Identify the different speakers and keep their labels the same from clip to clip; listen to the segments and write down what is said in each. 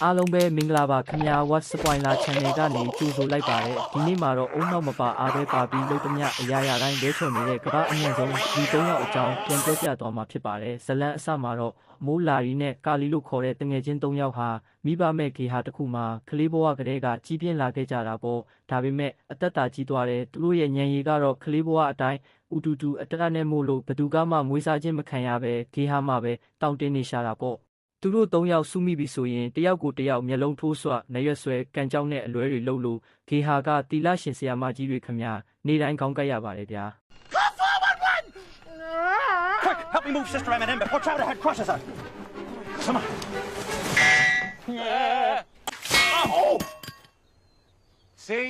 Speaker 1: အားလုံးပဲမင်္ဂလာပါခင်ဗျာ What's Spoiler Channel ကနေကြိုဆိုလိုက်ပါတယ်ဒီနေ့မှာတော့အုံနောက်မပါအားပဲပါပြီးလို့တမျှအရာရာတိုင်းလဲချွန်နေတဲ့ကမ္ဘာအမြင့်ဆုံးဒီ၃ယောက်အကြောင်းပြန်ပြောပြသွားမှာဖြစ်ပါတယ်ဇလန်အစမှာတော့မိုးလာရီနဲ့ကာလီလို့ခေါ်တဲ့တငယ်ချင်း၃ယောက်ဟာမိဘမဲ့ဂေဟာတစ်ခုမှာကလေးဘဝကလေးကကြီးပြင်းလာခဲ့ကြတာပေါ့ဒါပေမဲ့အသက်တာကြီးသွားတယ်သူတို့ရဲ့ဉာဏ်ရည်ကတော့ကလေးဘဝအတိုင်းဥတူတူအတရနဲ့မို့လို့ဘသူကမှမွေးစားခြင်းမခံရပဲဂေဟာမှာပဲတောင်းတင်းနေရှာတာပေါ့သူတို့၃ယောက်စုမိပြီဆိုရင်တယောက်ကိုတယောက်မျက်လုံးထိုးဆွနရွက်ဆွဲကန်ကြောက်နဲ့အလွဲတွေလှုပ်လို့ဂေဟာကတီလာရှင်ဆရာမကြီးတွေခမညာနေတိုင်းကောင်းကပ်ရပါတယ်ဗျာ
Speaker 2: Quick, help me move Sister Eminem before Chowder Head crushes her. Come on. Oh!
Speaker 3: See?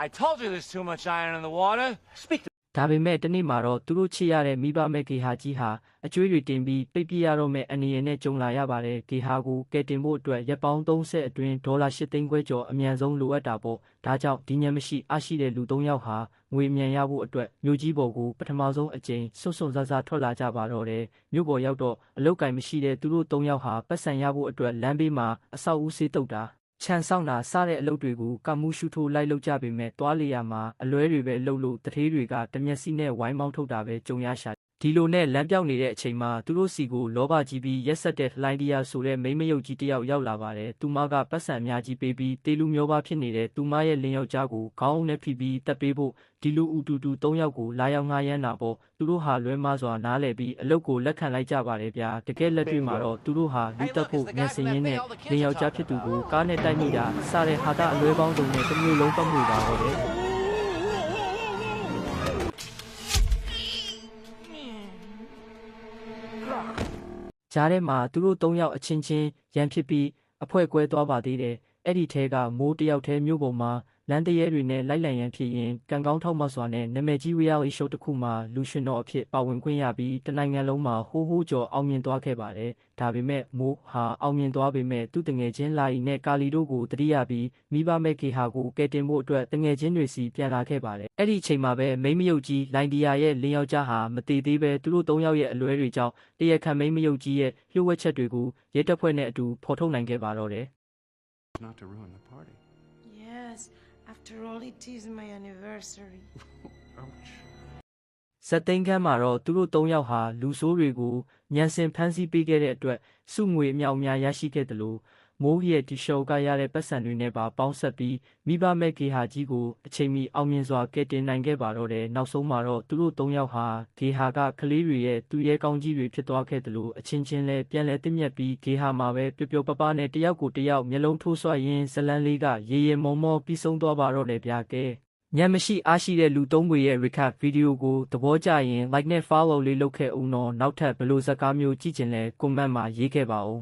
Speaker 3: I told you there's too much iron in the water.
Speaker 2: Speak to
Speaker 1: ဒါပေမဲ့တနေ့မှာတော့သူတို့ချစ်ရတဲ့မိဘမဲ့ဂေဟာကြီးဟာအကျွေးတွေတင်ပြီးပိတ်ပြရတော့မဲ့အနေရနဲ့ကြုံလာရပါတယ်ဂေဟာကိုကယ်တင်ဖို့အတွက်ရက်ပေါင်း30အတွင်းဒေါ်လာ8သိန်းခွဲကျော်အမြန်ဆုံးလိုအပ်တာပေါ့ဒါကြောင့်ဒီညမရှိအရှိတဲ့လူ3ယောက်ဟာငွေအမြန်ရဖို့အတွက်မြို့ကြီးပေါ်ကိုပထမဆုံးအကြိမ်စွန့်စွန့်ဆားဆားထွက်လာကြပါတော့တယ်မြို့ပေါ်ရောက်တော့အလုတ်ကင်မရှိတဲ့သူတို့3ယောက်ဟာပတ်စံရဖို့အတွက်လမ်းဘေးမှာအဆောက်အဦဆေးတုပ်တာခြံဆောင်တာစတဲ့အလုပ်တွေကိုကမှုရှုထိုးလိုက်လုပ်ကြပေမဲ့တွားလေရမှာအလွဲတွေပဲလှုပ်လို့တထေးတွေကတမျက်စိနဲ့ဝိုင်းမောင်းထုတ်တာပဲကြုံရရှာဒီလိုနဲ့လမ်းပြောက်နေတဲ့အချိန်မှာသူတို့စီကိုလောဘကြီးပြီးရက်ဆက်တဲ့လိုင်းဒီယာဆိုတဲ့မိန်းမယုတ်ကြီးတယောက်ရောက်လာပါတယ်သူမကပတ်စံအများကြီးပေးပြီးတေလူမျိုးပါဖြစ်နေတဲ့သူမရဲ့လင်းယောက်ျားကိုခေါင်းနဲ့ဖိပြီးတက်ပေးဖို့ဒီလူအူတူတူ၃ယောက်ကိုလာရောက်ငားရမ်းတာပေါ့သူတို့ဟာလွဲမစွာနားလည်ပြီးအလုပ်ကိုလက်ခံလိုက်ကြပါတယ်ဗျာတကယ်လက်တွေ့မှာတော့သူတို့ဟာလူတက်ဖို့ညံစင်ရင်းနဲ့လင်းယောက်ျားဖြစ်သူကိုကားနဲ့တိုက်မိတာစတဲ့ဟာတာအလွဲပေါင်းစုံနဲ့တစ်မျိုးလုံးပတ်မှုပါတော့တယ်ကြားထဲမှာသူတို့၃ယောက်အချင်းချင်းရန်ဖြစ်ပြီးအဖွဲ့ကွဲသွားပါသေးတယ်အဲ့ဒီထဲကမိုးတယောက်ထဲမြို့ပေါ်မှာလမ်းတရဲတွေနဲ့လိုက်လံရန်ဖြစ်ရင်ကံကောင်းထောက်မှစွာနဲ့နာမည်ကြီး reality show တစ်ခုမှာလူရှင်တော်အဖြစ်ပါဝင်ခွင့်ရပြီးတနိုင်ငံလုံးမှာဟိုးကျော်အောင်မြင်သွားခဲ့ပါတယ်ဒါပေမဲ့မိုးဟာအောင်မြင်သွားပေမဲ့သူ့တငယ်ချင်းလာရီနဲ့ကာလီတို့ကိုတတိယပြီးမိဘမဲ့ကေဟာကိုကယ်တင်ဖို့အတွက်တငယ်ချင်းတွေစီပြန်လာခဲ့ပါတယ်အဲ့ဒီအချိန်မှာပဲမိန်းမယုတ်ကြီးလိုင်ဒီယာရဲ့လင်းယောက်ျားဟာမတည်သေးပဲသူတို့၃ယောက်ရဲ့အလွဲတွေကြောင့်တရခန့်မိန်းမယုတ်ကြီးရဲ့လျှို့ဝှက်ချက်တွေကိုရဲတပ်ဖွဲ့နဲ့အတူဖော်ထုတ်နိုင်ခဲ့ပါတော့တယ်
Speaker 4: Not to ruin the party.
Speaker 5: Yes, after all, it is my anniversary.
Speaker 4: Ouch.
Speaker 1: ဇက်သိန်းခန်းမှာတော့သူတို့၃ယောက်ဟာလူဆိုးတွေကိုညံစင်ဖမ်းဆီးပေးခဲ့တဲ့အတွက်စုငွေအမြောက်အများရရှိခဲ့တယ်လို့မိုးရဲ့ဒီရှော့ကရတဲ့ပတ်စံတွေနဲ့ပါပေါင်းဆက်ပြီးမိဘမဲ့ဂေဟာကြီးကိုအချိန်မီအောင်မြင်စွာကယ်တင်နိုင်ခဲ့ပါတော့တယ်နောက်ဆုံးမှာတော့သူတို့၃ယောက်ဟာဂေဟာကကလေးတွေရဲ့သူရဲကောင်းကြီးတွေဖြစ်သွားခဲ့တယ်လို့အချင်းချင်းလဲပြန်လဲတင့်မြတ်ပြီးဂေဟာမှာပဲပျော်ပျော်ပပနဲ့တယောက်ကိုတယောက်မျက်လုံးထိုးဆွရင်းဇလန်းလေးကရေရေမောမောပြီးဆုံးသွားပါတော့တယ်ဗျာကဲညမရှိအားရှိတဲ့လူ၃ခွေရဲ့ recap ဗီဒီယိုကိုသဘောကျရင် like နဲ့ follow လေးလုပ်ခဲ့ဦးတော့နောက်ထပ်ဘယ်လိုဇာတ်ကားမျိုးကြည့်ချင်လဲ comment မှာရေးခဲ့ပါဦး